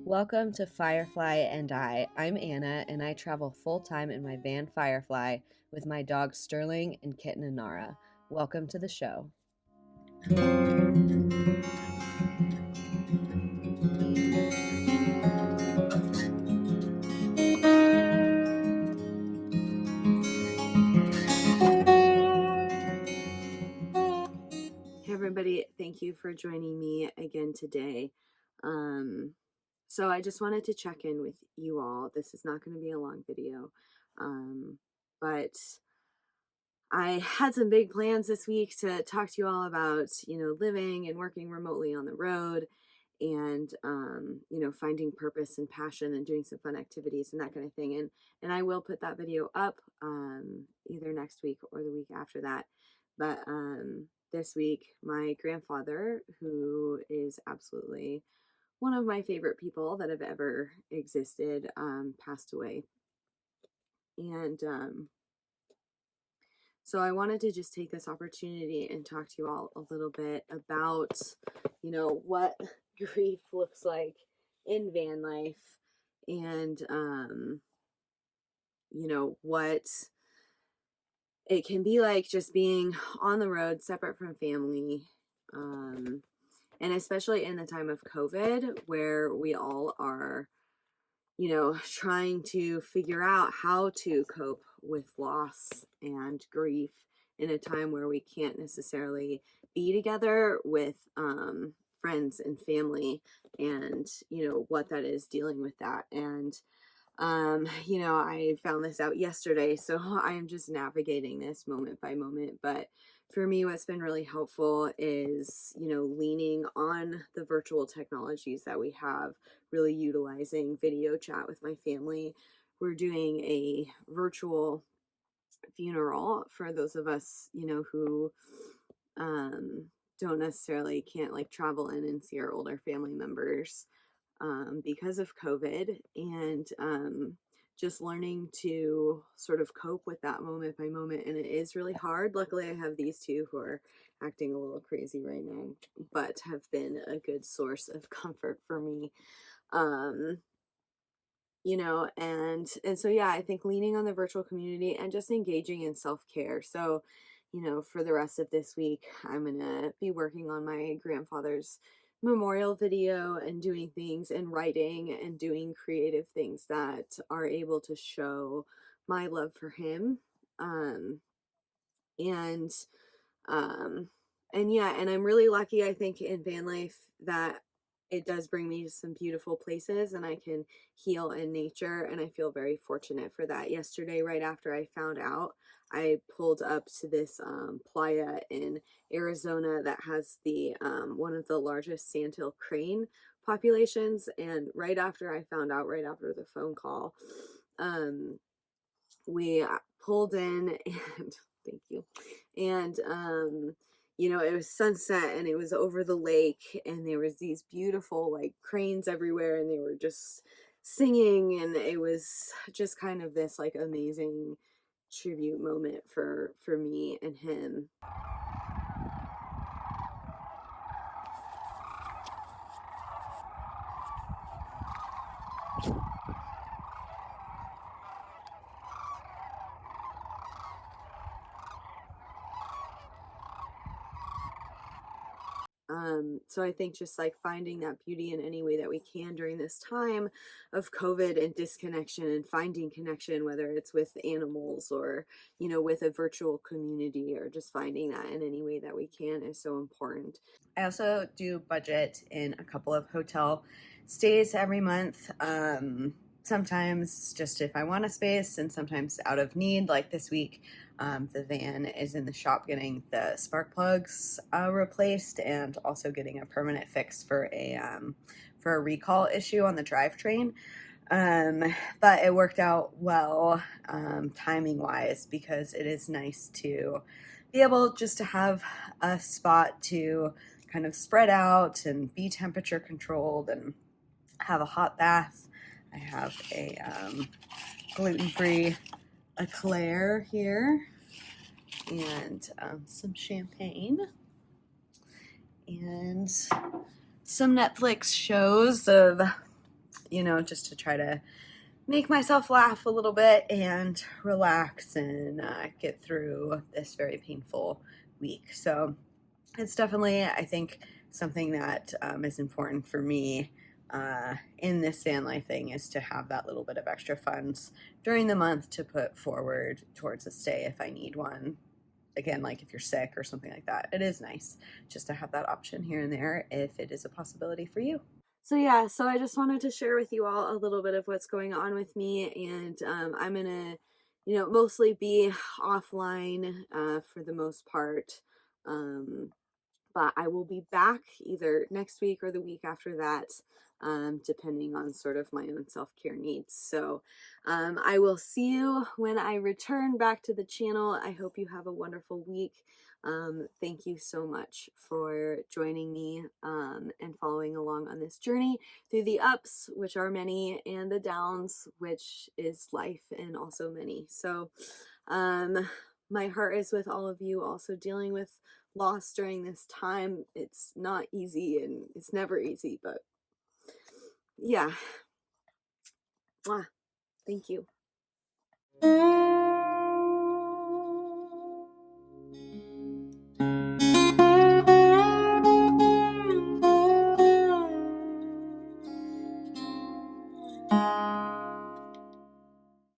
Welcome to Firefly and I. I'm Anna, and I travel full-time in my van Firefly with my dogs Sterling and kitten Inara. Welcome to the show. Hey everybody, thank you for joining me again today. So I just wanted to check in with you all. This is not going to be a long video, but I had some big plans this week to talk to you all about, living and working remotely on the road and, finding purpose and passion and doing some fun activities and that kind of thing. And I will put that video up either next week or the week after that. But this week, my grandfather, who is absolutely one of my favorite people that have ever existed, passed away. And so I wanted to just take this opportunity and talk to you all a little bit about, what grief looks like in van life and, what it can be like just being on the road, separate from family. And especially in the time of COVID, where we all are, trying to figure out how to cope with loss and grief in a time where we can't necessarily be together with friends and family, and what that is, dealing with that. And I found this out yesterday, so I am just navigating this moment by moment. But for me, what's been really helpful is, leaning on the virtual technologies that we have, really utilizing video chat with my family. We're doing a virtual funeral for those of us, who don't necessarily can't like travel in and see our older family members because of COVID, and just learning to sort of cope with that moment by moment. And it is really hard. Luckily, I have these two who are acting a little crazy right now, but have been a good source of comfort for me. And so, yeah, I think leaning on the virtual community and just engaging in self-care. So, for the rest of this week, I'm going to be working on my grandfather's memorial video and doing things and writing and doing creative things that are able to show my love for him. And, um, and yeah, and I'm really lucky, I think, in van life that it does bring me to some beautiful places and I can heal in nature. And I feel very fortunate for that. Yesterday, right after I found out, I pulled up to this playa in Arizona that has the one of the largest sandhill crane populations. And right after I found out, right after the phone call, we pulled in and thank you. And it was sunset and it was over the lake and there was these beautiful like cranes everywhere and they were just singing, and it was just kind of this like amazing tribute moment for me and him. So I think just like finding that beauty in any way that we can during this time of COVID and disconnection, and finding connection, whether it's with animals or, with a virtual community, or just finding that in any way that we can, is so important. I also do budget in a couple of hotel stays every month. Sometimes just if I want a space, and sometimes out of need, like this week. The van is in the shop getting the spark plugs replaced, and also getting a permanent fix for a recall issue on the drivetrain. But it worked out well timing wise, because it is nice to be able just to have a spot to kind of spread out and be temperature controlled and have a hot bath. I have a gluten-free eclair here, and some champagne, and some Netflix shows of you know, just to try to make myself laugh a little bit and relax and get through this very painful week. So it's definitely, I think, something that is important for me in this van life thing, is to have that little bit of extra funds during the month to put forward towards a stay if I need one. Again, like if you're sick or something like that, it is nice just to have that option here and there if it is a possibility for you. So yeah, so I just wanted to share with you all a little bit of what's going on with me, and I'm gonna, you know, mostly be offline for the most part. Um, but I will be back either next week or the week after that, depending on sort of my own self care needs. So I will see you when I return back to the channel. I hope you have a wonderful week. Thank you so much for joining me and following along on this journey through the ups, which are many, and the downs, which is life and also many. So, my heart is with all of you also dealing with loss during this time. It's not easy and it's never easy, but yeah. Mwah. Thank you.